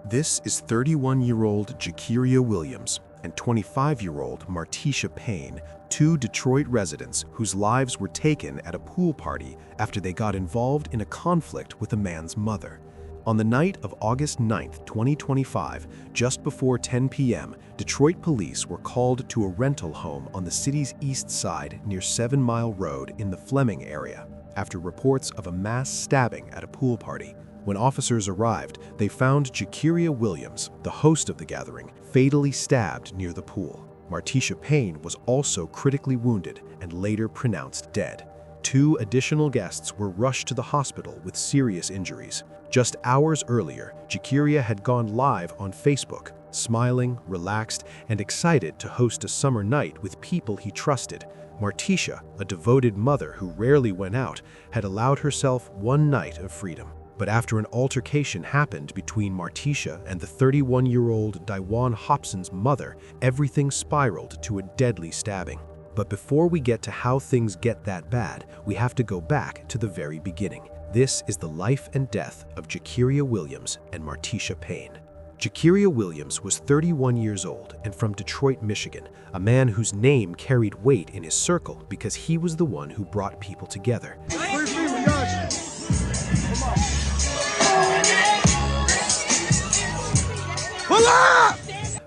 This is 31-year-old Jakiria Williams and 25-year-old Martisha Payne, two Detroit residents whose lives were taken at a pool party after they got involved in a conflict with a man's mother. On the night of August 9, 2025, just before 10 p.m., Detroit police were called to a rental home on the city's east side near 7 Mile Road in the Fleming area after reports of a mass stabbing at a pool party. When officers arrived, they found Jakiria Williams, the host of the gathering, fatally stabbed near the pool. Martisha Payne was also critically wounded and later pronounced dead. Two additional guests were rushed to the hospital with serious injuries. Just hours earlier, Jakiria had gone live on Facebook, smiling, relaxed, and excited to host a summer night with people he trusted. Martisha, a devoted mother who rarely went out, had allowed herself one night of freedom. But after an altercation happened between Martisha and the 31-year-old Daiwan Hobson's mother, everything spiraled to a deadly stabbing. But before we get to how things get that bad, we have to go back to the very beginning. This is the life and death of Jakiria Williams and Martisha Payne. Jakiria Williams was 31 years old and from Detroit, Michigan, a man whose name carried weight in his circle because he was the one who brought people together.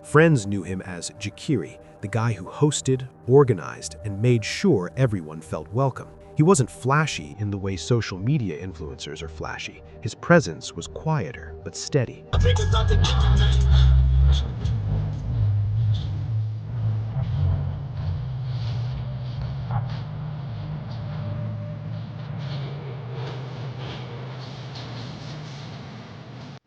Friends knew him as Jakiri, the guy who hosted, organized, and made sure everyone felt welcome. He wasn't flashy in the way social media influencers are flashy. His presence was quieter but steady.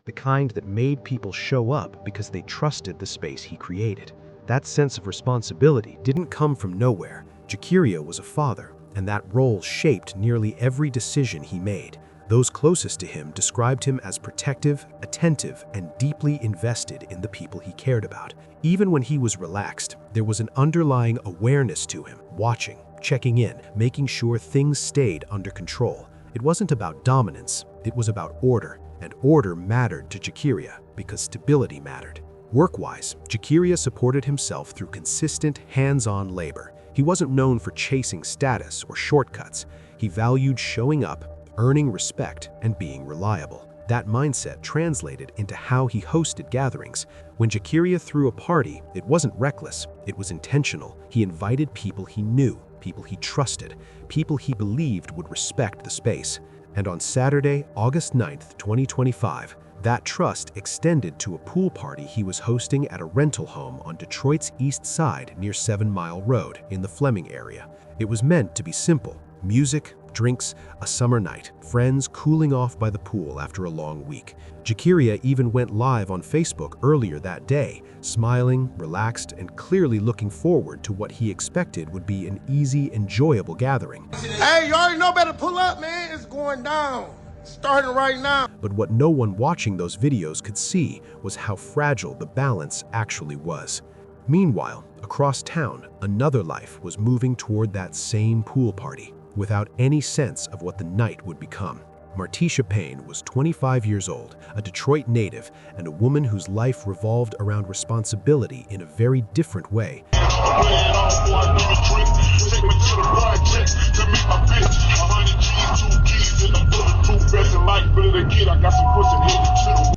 The kind that made people show up because they trusted the space he created. That sense of responsibility didn't come from nowhere. Jakiria was a father, and that role shaped nearly every decision he made. Those closest to him described him as protective, attentive, and deeply invested in the people he cared about. Even when he was relaxed, there was an underlying awareness to him, watching, checking in, making sure things stayed under control. It wasn't about dominance, it was about order. And order mattered to Jakiria because stability mattered. Work-wise, Jakiria supported himself through consistent, hands-on labor. He wasn't known for chasing status or shortcuts. He valued showing up, earning respect, and being reliable. That mindset translated into how he hosted gatherings. When Jakiria threw a party, it wasn't reckless, it was intentional. He invited people he knew, people he trusted, people he believed would respect the space. And on Saturday, August 9th, 2025, that trust extended to a pool party he was hosting at a rental home on Detroit's east side near 7 Mile Road in the Fleming area. It was meant to be simple: music, drinks, a summer night, friends cooling off by the pool after a long week. Jakiria even went live on Facebook earlier that day, smiling, relaxed, and clearly looking forward to what he expected would be an easy, enjoyable gathering. Hey, you already know better pull up, man. It's going down. Starting right now. But what no one watching those videos could see was how fragile the balance actually was. Meanwhile, across town, another life was moving toward that same pool party, without any sense of what the night would become. Martisha Payne was 25 years old, a Detroit native, and a woman whose life revolved around responsibility in a very different way.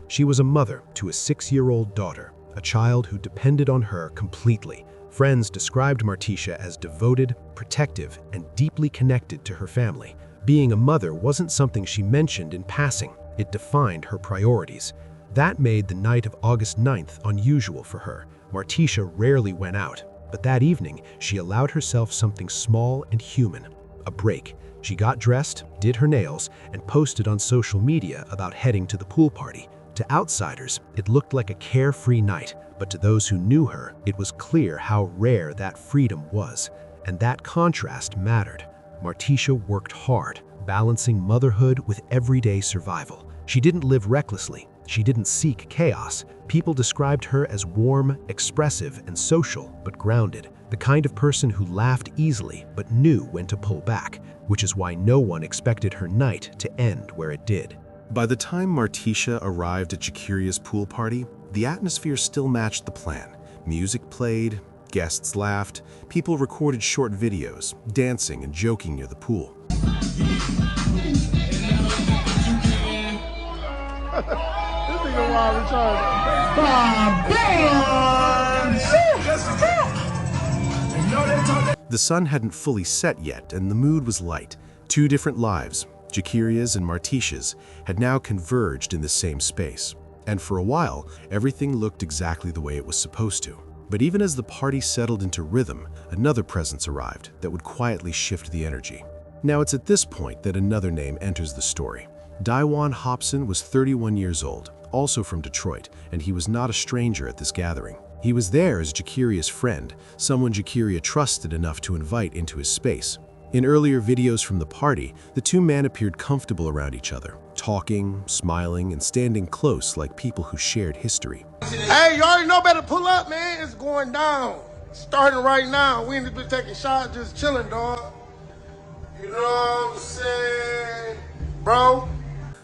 She was a mother to a 6-year-old daughter, a child who depended on her completely. Friends described Martisha as devoted, protective, and deeply connected to her family. Being a mother wasn't something she mentioned in passing. It defined her priorities. That made the night of August 9th unusual for her. Martisha rarely went out, but that evening she allowed herself something small and human: a break. She got dressed, did her nails, and posted on social media about heading to the pool party. To outsiders, it looked like a carefree night, but to those who knew her, it was clear how rare that freedom was. And that contrast mattered. Martisha worked hard, balancing motherhood with everyday survival. She didn't live recklessly. She didn't seek chaos. People described her as warm, expressive, and social, but grounded. The kind of person who laughed easily but knew when to pull back, which is why no one expected her night to end where it did. By the time Martisha arrived at Jakiria's pool party, the atmosphere still matched the plan. Music played, guests laughed, people recorded short videos, dancing and joking near the pool. The sun hadn't fully set yet, and the mood was light. Two different lives, Jakiria's and Martisha's, had now converged in the same space. And for a while, everything looked exactly the way it was supposed to. But even as the party settled into rhythm, another presence arrived that would quietly shift the energy. Now it's at this point that another name enters the story. Daiwan Hobson was 31 years old, also from Detroit, and he was not a stranger at this gathering. He was there as Jakiria's friend, someone Jakiria trusted enough to invite into his space. In earlier videos from the party, the two men appeared comfortable around each other, talking, smiling, and standing close like people who shared history. Hey, you already know better pull up, man. It's going down. Starting right now. We ain't been taking shots, just chilling, dog. You know what I'm saying, bro?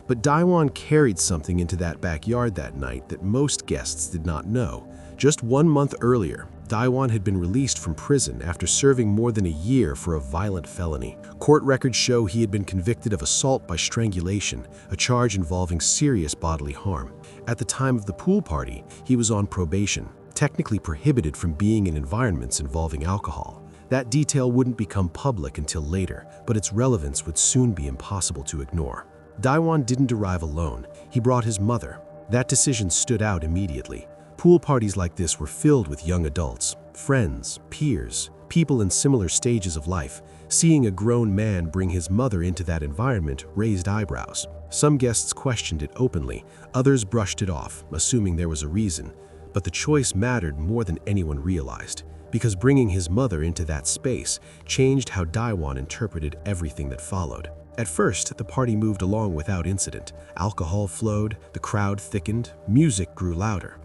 But Daiwan carried something into that backyard that night that most guests did not know. Just 1 month earlier, Daiwan had been released from prison after serving more than a year for a violent felony. Court records show he had been convicted of assault by strangulation, a charge involving serious bodily harm. At the time of the pool party, he was on probation, technically prohibited from being in environments involving alcohol. That detail wouldn't become public until later, but its relevance would soon be impossible to ignore. Daiwan didn't arrive alone. He brought his mother. That decision stood out immediately. Pool parties like this were filled with young adults, friends, peers, people in similar stages of life. Seeing a grown man bring his mother into that environment raised eyebrows. Some guests questioned it openly, others brushed it off, assuming there was a reason. But the choice mattered more than anyone realized, because bringing his mother into that space changed how Daiwan interpreted everything that followed. At first, the party moved along without incident. Alcohol flowed, the crowd thickened, music grew louder.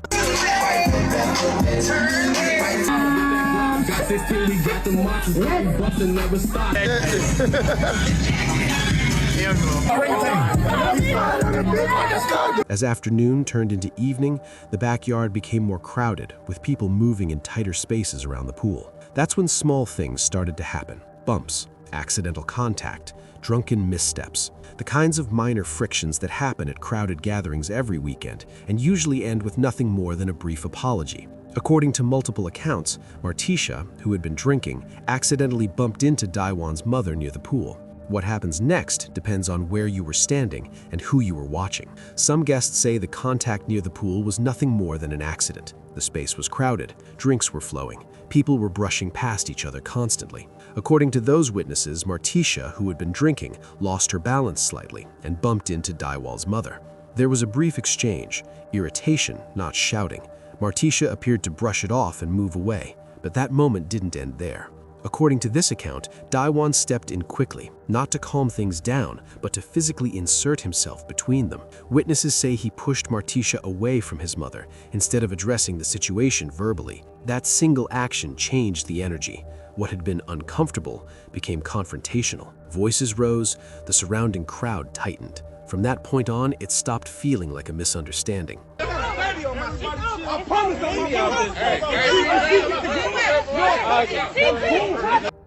As afternoon turned into evening, the backyard became more crowded, with people moving in tighter spaces around the pool. That's when small things started to happen. Bumps, accidental contact, drunken missteps, the kinds of minor frictions that happen at crowded gatherings every weekend and usually end with nothing more than a brief apology. According to multiple accounts, Martisha, who had been drinking, accidentally bumped into Daiwan's mother near the pool. What happens next depends on where you were standing and who you were watching. Some guests say the contact near the pool was nothing more than an accident. The space was crowded, drinks were flowing, people were brushing past each other constantly. According to those witnesses, Martisha, who had been drinking, lost her balance slightly and bumped into Daiwan's mother. There was a brief exchange, irritation, not shouting. Martisha appeared to brush it off and move away, but that moment didn't end there. According to this account, Daiwan stepped in quickly, not to calm things down, but to physically insert himself between them. Witnesses say he pushed Martisha away from his mother, instead of addressing the situation verbally. That single action changed the energy. What had been uncomfortable became confrontational. Voices rose, the surrounding crowd tightened. From that point on, it stopped feeling like a misunderstanding.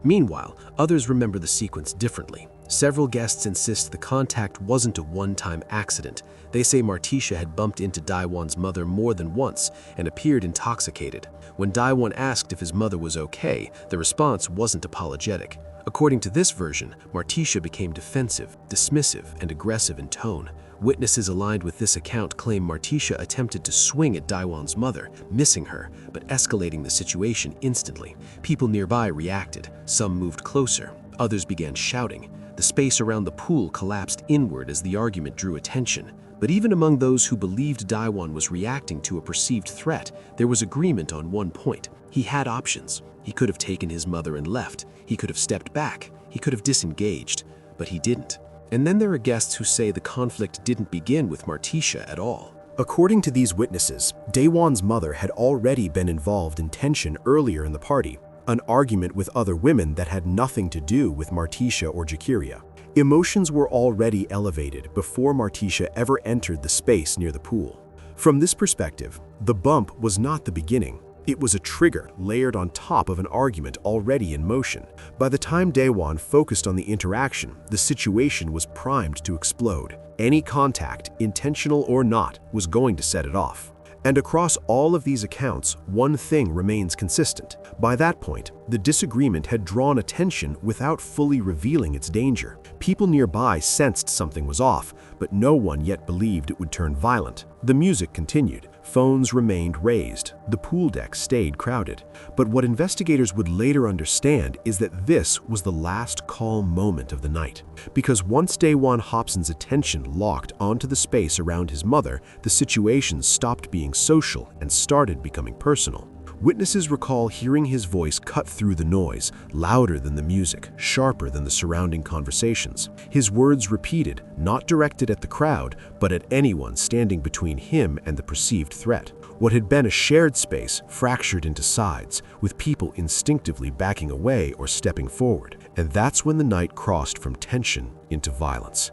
Meanwhile, others remember the sequence differently. Several guests insist the contact wasn't a one-time accident. They say Martisha had bumped into Daiwan's mother more than once and appeared intoxicated. When Daiwan asked if his mother was okay, the response wasn't apologetic. According to this version, Martisha became defensive, dismissive, and aggressive in tone. Witnesses aligned with this account claim Martisha attempted to swing at Daiwan's mother, missing her, but escalating the situation instantly. People nearby reacted. Some moved closer. Others began shouting. The space around the pool collapsed inward as the argument drew attention. But even among those who believed Daiwan was reacting to a perceived threat, there was agreement on one point. He had options. He could have taken his mother and left. He could have stepped back. He could have disengaged. But he didn't. And then there are guests who say the conflict didn't begin with Martisha at all. According to these witnesses, Daewon's mother had already been involved in tension earlier in the party, an argument with other women that had nothing to do with Martisha or Jakiria. Emotions were already elevated before Martisha ever entered the space near the pool. From this perspective, the bump was not the beginning. It was a trigger layered on top of an argument already in motion. By the time Daewon focused on the interaction, the situation was primed to explode. Any contact, intentional or not, was going to set it off. And across all of these accounts, one thing remains consistent. By that point, the disagreement had drawn attention without fully revealing its danger. People nearby sensed something was off, but no one yet believed it would turn violent. The music continued. Phones remained raised. The pool deck stayed crowded. But what investigators would later understand is that this was the last calm moment of the night. Because once Daewon Hobson's attention locked onto the space around his mother, the situation stopped being social and started becoming personal. Witnesses recall hearing his voice cut through the noise, louder than the music, sharper than the surrounding conversations. His words repeated, not directed at the crowd, but at anyone standing between him and the perceived threat. What had been a shared space fractured into sides, with people instinctively backing away or stepping forward. And that's when the night crossed from tension into violence.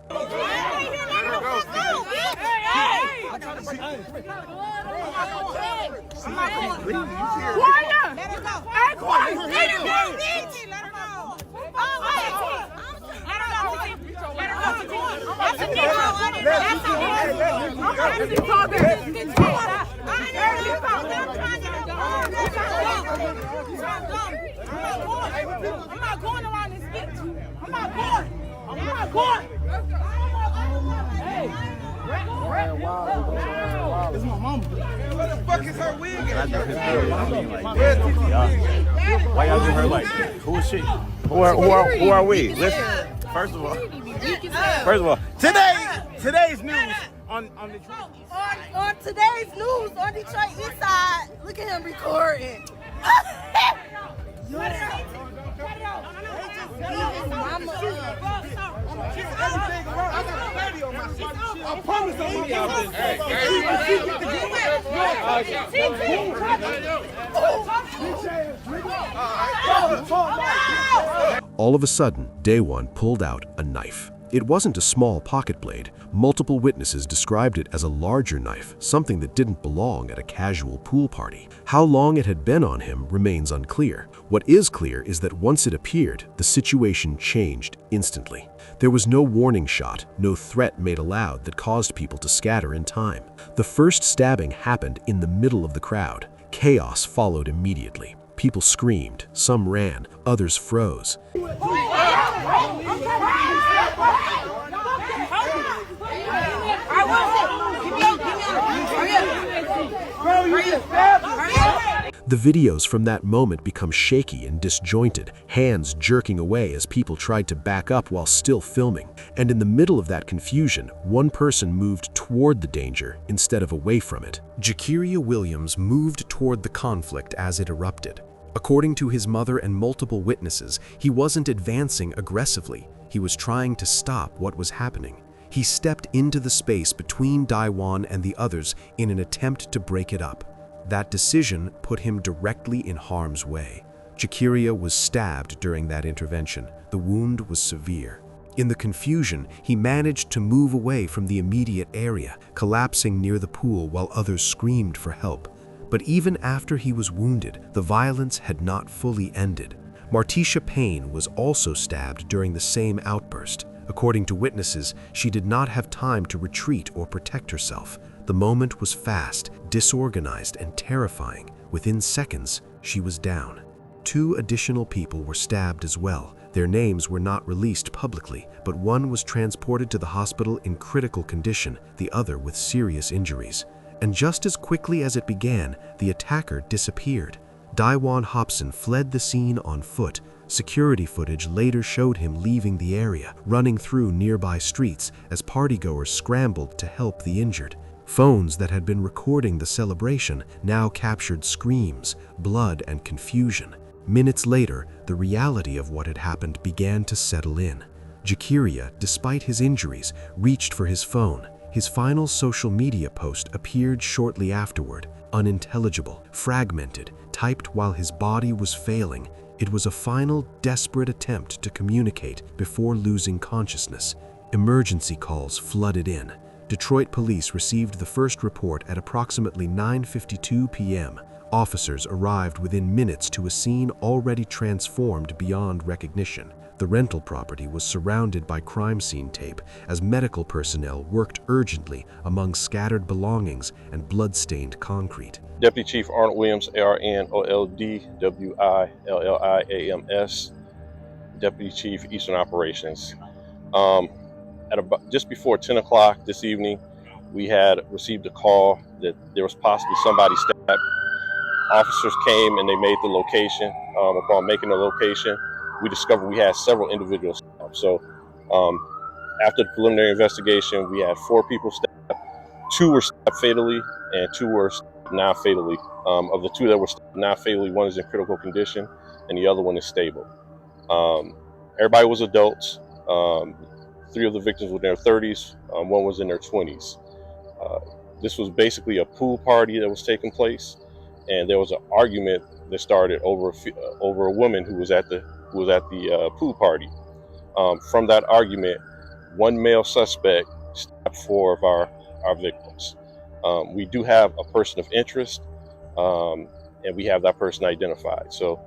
This is my mama. What the fuck is her wig at? Why y'all do her like that? Who is she? Who are we? Listen, first of all, today's news on Detroit East Side. On today's news on Detroit East Side, look at him recording. I promise All of a sudden, Daewon pulled out a knife. It wasn't a small pocket blade. Multiple witnesses described it as a larger knife, something that didn't belong at a casual pool party. How long it had been on him remains unclear. What is clear is that once it appeared, the situation changed instantly. There was no warning shot, no threat made aloud that caused people to scatter in time. The first stabbing happened in the middle of the crowd. Chaos followed immediately. People screamed, some ran, others froze. The videos from that moment become shaky and disjointed, hands jerking away as people tried to back up while still filming. And in the middle of that confusion, one person moved toward the danger instead of away from it. Jakiria Williams moved toward the conflict as it erupted. According to his mother and multiple witnesses, he wasn't advancing aggressively. He was trying to stop what was happening. He stepped into the space between Daewon and the others in an attempt to break it up. That decision put him directly in harm's way. Jakiria was stabbed during that intervention. The wound was severe. In the confusion, he managed to move away from the immediate area, collapsing near the pool while others screamed for help. But even after he was wounded, the violence had not fully ended. Martisha Payne was also stabbed during the same outburst. According to witnesses, she did not have time to retreat or protect herself. The moment was fast, disorganized, and terrifying. Within seconds, she was down. 2 additional people were stabbed as well. Their names were not released publicly, but one was transported to the hospital in critical condition, the other with serious injuries. And just as quickly as it began, the attacker disappeared. Daewon Hobson fled the scene on foot. Security footage later showed him leaving the area, running through nearby streets as partygoers scrambled to help the injured. Phones that had been recording the celebration now captured screams, blood, and confusion. Minutes later, the reality of what had happened began to settle in. Jakiria, despite his injuries, reached for his phone. His final social media post appeared shortly afterward, unintelligible, fragmented, typed while his body was failing. It was a final, desperate attempt to communicate before losing consciousness. Emergency calls flooded in. Detroit police received the first report at approximately 9:52 p.m. Officers arrived within minutes to a scene already transformed beyond recognition. The rental property was surrounded by crime scene tape as medical personnel worked urgently among scattered belongings and blood-stained concrete. Deputy Chief Arnold Williams, ARNOLD-WILLIAMS, Deputy Chief Eastern Operations. At about just before 10 o'clock this evening, we had received a call that there was possibly somebody stabbed. Officers came and they made the location. Upon making the location, we discovered we had several individuals stabbed. So after the preliminary investigation, we had 4 people stabbed. 2 were stabbed fatally and 2 were stabbed non-fatally. Of the 2 that were stabbed non-fatally, 1 is in critical condition and the other one is stable. Everybody was adults. 3 of the victims were in their 30s, 1 was in their 20s. This was basically a pool party that was taking place, and there was an argument that started over a woman who was at the pool party. From that argument, 1 male suspect stabbed 4 of our victims. We do have a person of interest, and we have that person identified. So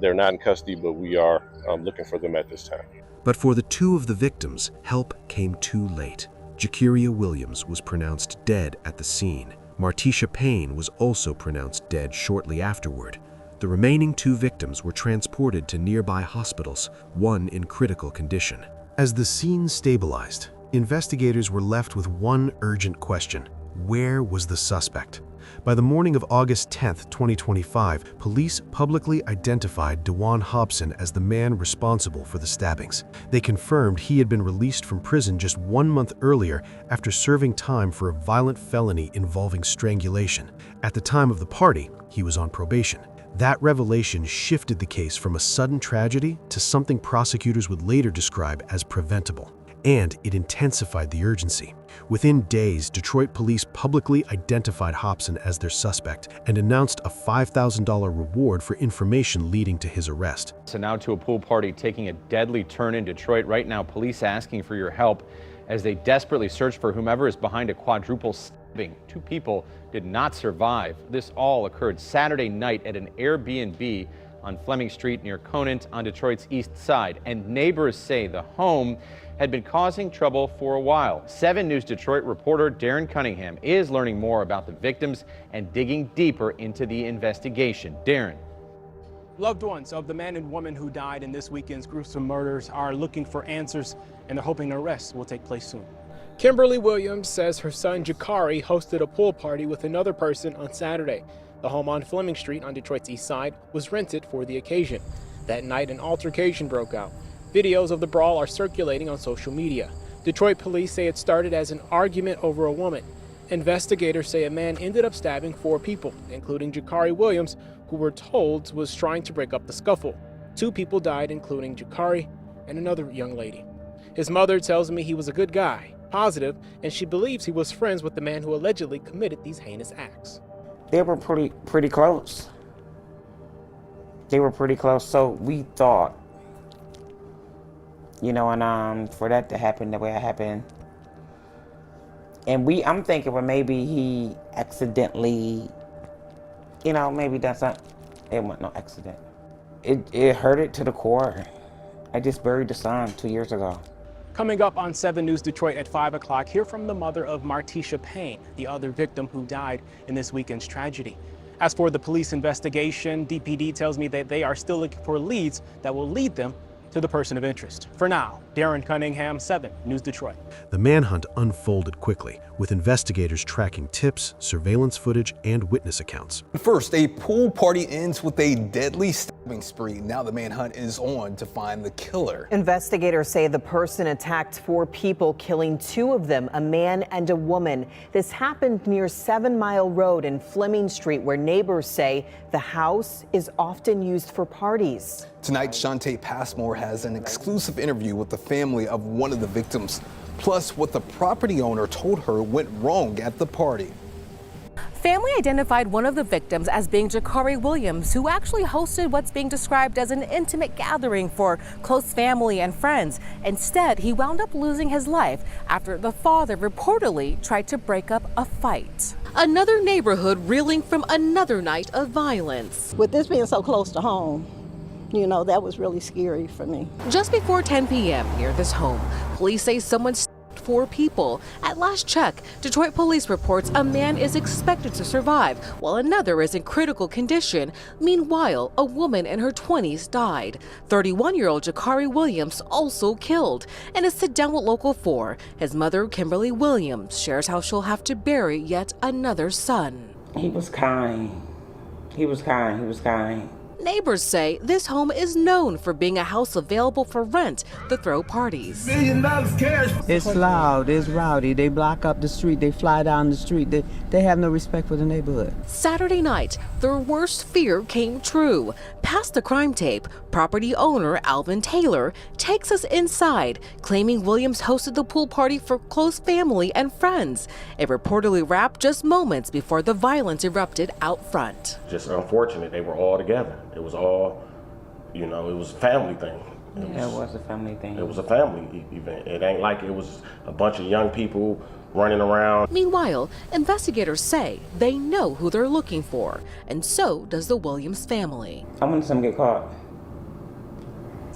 they're not in custody, but we are looking for them at this time. But for the 2 of the victims, help came too late. Jakiria Williams was pronounced dead at the scene. Martisha Payne was also pronounced dead shortly afterward. The remaining 2 victims were transported to nearby hospitals, 1 in critical condition. As the scene stabilized, investigators were left with one urgent question: where was the suspect? By the morning of August 10, 2025, police publicly identified DeJuan Hobson as the man responsible for the stabbings. They confirmed he had been released from prison just 1 month earlier after serving time for a violent felony involving strangulation. At the time of the party, he was on probation. That revelation shifted the case from a sudden tragedy to something prosecutors would later describe as preventable. And it intensified the urgency. Within days, Detroit police publicly identified Hobson as their suspect and announced a $5,000 reward for information leading to his arrest. So now to a pool party taking a deadly turn in Detroit. Right now, police asking for your help as they desperately search for whomever is behind a quadruple stabbing. 2 people did not survive. This all occurred Saturday night at an Airbnb on Fleming Street near Conant on Detroit's east side. And neighbors say the home had been causing trouble for a while. 7 News Detroit reporter Darren Cunningham is learning more about the victims and digging deeper into the investigation. Darren. Loved ones of the man and woman who died in this weekend's gruesome murders are looking for answers, and they're hoping arrests will take place soon. Kimberly Williams says her son Jakari hosted a pool party with another person on Saturday. The home on Fleming Street on Detroit's east side was rented for the occasion. That night, an altercation broke out. Videos of the brawl are circulating on social media. Detroit police say it started as an argument over a woman. Investigators say a man ended up stabbing 4 people, including Jakari Williams, who we're told was trying to break up the scuffle. 2 people died, including Jakari and another young lady. His mother tells me he was a good guy, positive, and she believes he was friends with the man who allegedly committed these heinous acts. They were pretty close. They were pretty close, so we thought, you know, and for that to happen the way it happened, and I'm thinking, well, maybe he accidentally, you know, maybe done something. It wasn't no accident. It hurt it to the core. I just buried the son 2 years ago. Coming up on 7 News Detroit at 5 o'clock, hear from the mother of Martisha Payne, the other victim who died in this weekend's tragedy. As for the police investigation, DPD tells me that they are still looking for leads that will lead them to the person of interest. For now, Darren Cunningham, 7 News Detroit. The manhunt unfolded quickly, with investigators tracking tips, surveillance footage, and witness accounts. First, a pool party ends with a deadly stabbing spree. Now the manhunt is on to find the killer. Investigators say the person attacked 4 people, killing 2 of them, a man and a woman. This happened near 7 Mile Road and Fleming Street, where neighbors say the house is often used for parties. Tonight, Shantae Passmore has an exclusive interview with the family of one of the victims, plus what the property owner told her went wrong at the party. Family identified one of the victims as being Jakari Williams, who actually hosted what's being described as an intimate gathering for close family and friends. Instead, he wound up losing his life after the father reportedly tried to break up a fight. Another neighborhood reeling from another night of violence. With this being so close to home, you know, that was really scary for me. Just before 10 p.m. near this home, police say someone stabbed 4 people. At last check, Detroit police reports a man is expected to survive, while another is in critical condition. Meanwhile, a woman in her 20s died. 31-year-old Jakari Williams also killed. In a sit-down with Local 4, his mother, Kimberly Williams, shares how she'll have to bury yet another son. He was kind. He was kind. He was kind. Neighbors say this home is known for being a house available for rent to throw parties. $1 million cash. It's loud, it's rowdy. They block up the street, they fly down the street. They have no respect for the neighborhood. Saturday night, their worst fear came true. Past the crime tape, property owner Alvin Taylor takes us inside, claiming Williams hosted the pool party for close family and friends. It reportedly wrapped just moments before the violence erupted out front. Just unfortunate, they were all together. It was all, you know, it was a family thing. It was a family thing. It was a family event. It ain't like it was a bunch of young people running around. Meanwhile, investigators say they know who they're looking for, and so does the Williams family. I want them to get caught.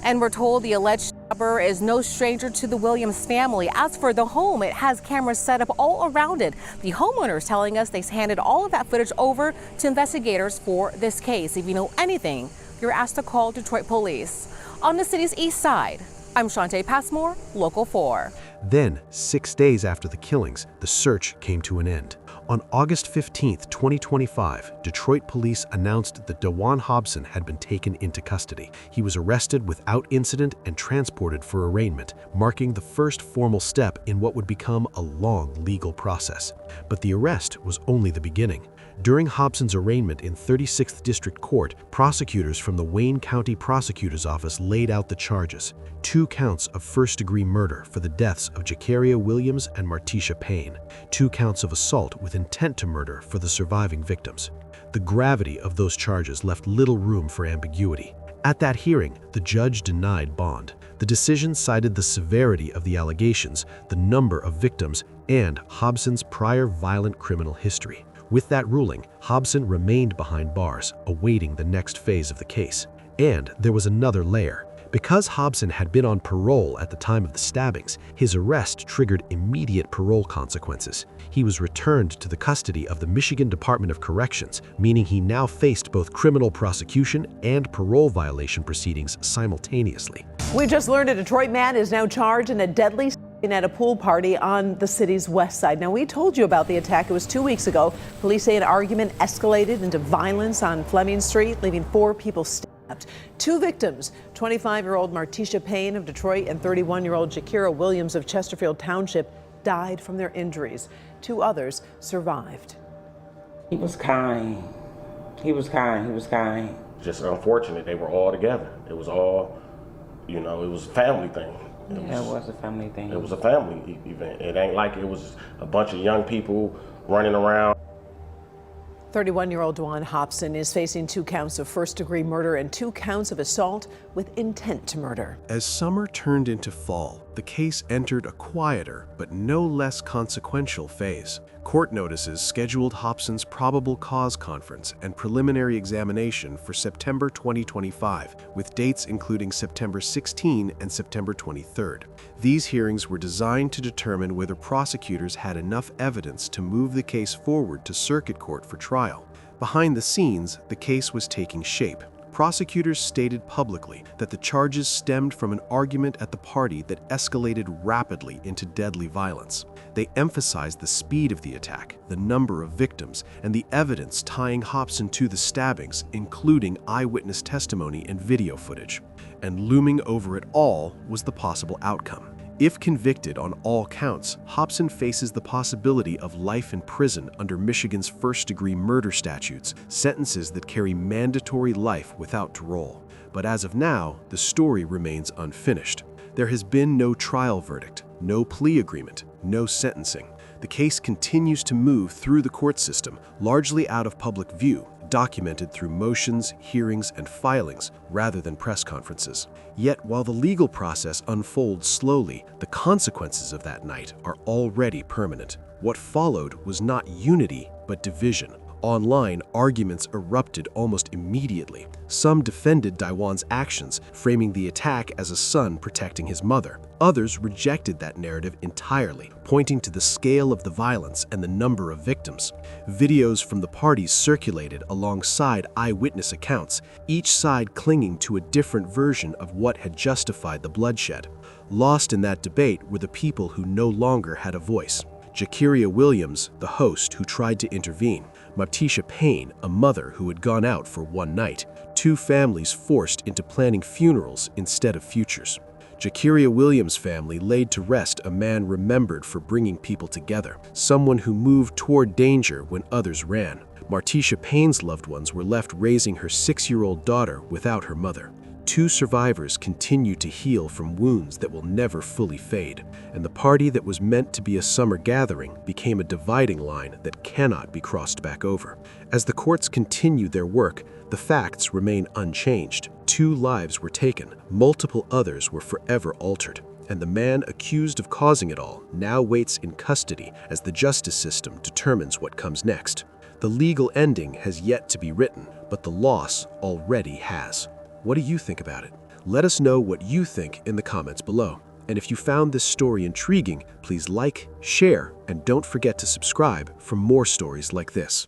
And we're told the alleged stabber is no stranger to the Williams family. As for the home, it has cameras set up all around it. The homeowner is telling us they handed all of that footage over to investigators for this case. If you know anything, you're asked to call Detroit police. On the city's east side, I'm Shantae Passmore, Local 4. Then, 6 days after the killings, the search came to an end. On August 15, 2025, Detroit police announced that DeJuan Hobson had been taken into custody. He was arrested without incident and transported for arraignment, marking the first formal step in what would become a long legal process. But the arrest was only the beginning. During Hobson's arraignment in 36th District Court, prosecutors from the Wayne County Prosecutor's Office laid out the charges: 2 counts of first-degree murder for the deaths of Jakari Williams and Martisha Payne, 2 counts of assault with intent to murder for the surviving victims. The gravity of those charges left little room for ambiguity. At that hearing, the judge denied bond. The decision cited the severity of the allegations, the number of victims, and Hobson's prior violent criminal history. With that ruling, Hobson remained behind bars, awaiting the next phase of the case. And there was another layer. Because Hobson had been on parole at the time of the stabbings, his arrest triggered immediate parole consequences. He was returned to the custody of the Michigan Department of Corrections, meaning he now faced both criminal prosecution and parole violation proceedings simultaneously. We just learned a Detroit man is now charged in a deadly stabbing at a pool party on the city's west side. Now, we told you about the attack. It was 2 weeks ago. Police say an argument escalated into violence on Fleming Street, leaving 4 people stabbed. 2 victims, 25-year-old Martisha Payne of Detroit and 31-year-old Jakari Williams of Chesterfield Township, died from their injuries. 2 others survived. He was kind. He was kind. He was kind. Just unfortunate, they were all together. It was all, you know, it was a family thing. It was a family thing. It was a family event. It ain't like it was a bunch of young people running around. 31-year-old DeJuan Hobson is facing 2 counts of first-degree murder and 2 counts of assault with intent to murder. As summer turned into fall, the case entered a quieter but no less consequential phase. Court notices scheduled Hobson's probable cause conference and preliminary examination for September 2025, with dates including September 16 and September 23rd. These hearings were designed to determine whether prosecutors had enough evidence to move the case forward to circuit court for trial. Behind the scenes, the case was taking shape. Prosecutors stated publicly that the charges stemmed from an argument at the party that escalated rapidly into deadly violence. They emphasized the speed of the attack, the number of victims, and the evidence tying Hobson to the stabbings, including eyewitness testimony and video footage. And looming over it all was the possible outcome. If convicted on all counts, Hobson faces the possibility of life in prison under Michigan's first-degree murder statutes, sentences that carry mandatory life without parole. But as of now, the story remains unfinished. There has been no trial verdict, no plea agreement, no sentencing. The case continues to move through the court system, largely out of public view, documented through motions, hearings, and filings rather than press conferences. Yet, while the legal process unfolds slowly, the consequences of that night are already permanent. What followed was not unity, but division. Online, arguments erupted almost immediately. Some defended Daiwan's actions, framing the attack as a son protecting his mother. Others rejected that narrative entirely, pointing to the scale of the violence and the number of victims. Videos from the parties circulated alongside eyewitness accounts, each side clinging to a different version of what had justified the bloodshed. Lost in that debate were the people who no longer had a voice. Jakiria Williams, the host who tried to intervene. Martisha Payne, a mother who had gone out for one night. Two families forced into planning funerals instead of futures. Jakiria Williams' family laid to rest a man remembered for bringing people together, someone who moved toward danger when others ran. Martisha Payne's loved ones were left raising her 6-year-old daughter without her mother. Two survivors continue to heal from wounds that will never fully fade, and the party that was meant to be a summer gathering became a dividing line that cannot be crossed back over. As the courts continue their work, the facts remain unchanged. 2 lives were taken, multiple others were forever altered, and the man accused of causing it all now waits in custody as the justice system determines what comes next. The legal ending has yet to be written, but the loss already has. What do you think about it? Let us know what you think in the comments below. And if you found this story intriguing, please like, share, and don't forget to subscribe for more stories like this.